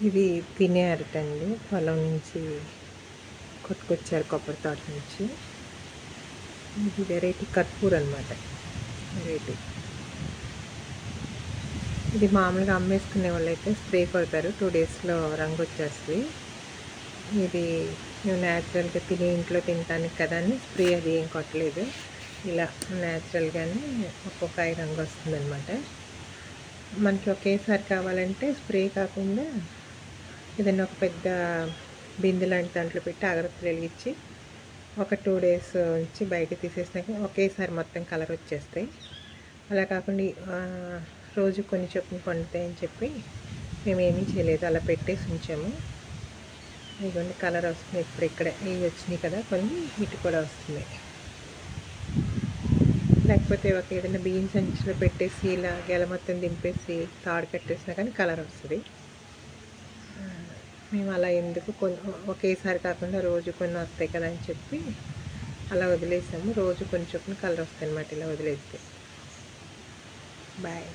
ఇది తినే అరటండి, పొలం నుంచి కొట్టుకొచ్చారు కొబ్బరి తోట నుంచి. ఇది వెరైటీ కర్పూర్ అనమాట. వెరైటీ ఇది మామూలుగా అమ్మేసుకునే వాళ్ళు అయితే స్ప్రే కొడతారు, 2 డేస్లో రంగు వచ్చేస్తుంది. ఇది మేము న్యాచురల్గా తిని ఇంట్లో తినడానికి కదా అని స్ప్రే అది ఏం కొట్టలేదు. ఇలా న్యాచురల్గానే ఒక్కొక్క రంగు వస్తుంది అనమాట. మనకి ఒకేసారి కావాలంటే స్ప్రే కాకుండా ఏదైనా ఒక పెద్ద బిందె లాంటి దాంట్లో పెట్టి అగరత్తులు వెలిగించి ఒక 2 డేస్ ఉంచి బయట తీసేసినాక ఒకేసారి మొత్తం కలర్ వచ్చేస్తాయి. అలా కాకుండా రోజు కొన్ని చొప్పున పండుతాయని చెప్పి మేమేమీ చేయలేదు, అలా పెట్టేసి ఉంచాము. ఇదిగోండి కలర్ వస్తుంది. ఇప్పుడు ఇక్కడ ఇవి వచ్చినాయి కదా, కొన్ని ఇటు కూడా వస్తుంది. లేకపోతే ఒక ఏదైనా బియ్యం సంచిలో పెట్టేసి ఇలా గెల మొత్తం దింపేసి తాడు కట్టేసినా కానీ కలర్ వస్తుంది. మేము అలా ఎందుకు ఒకేసారి కాకుండా రోజు కొన్ని వస్తాయి కదా అని చెప్పి అలా వదిలేసాము. రోజు కొన్ని చొప్పున కలర్ వస్తాయి అన్నమాట ఇలా వదిలేస్తే. బాయ్.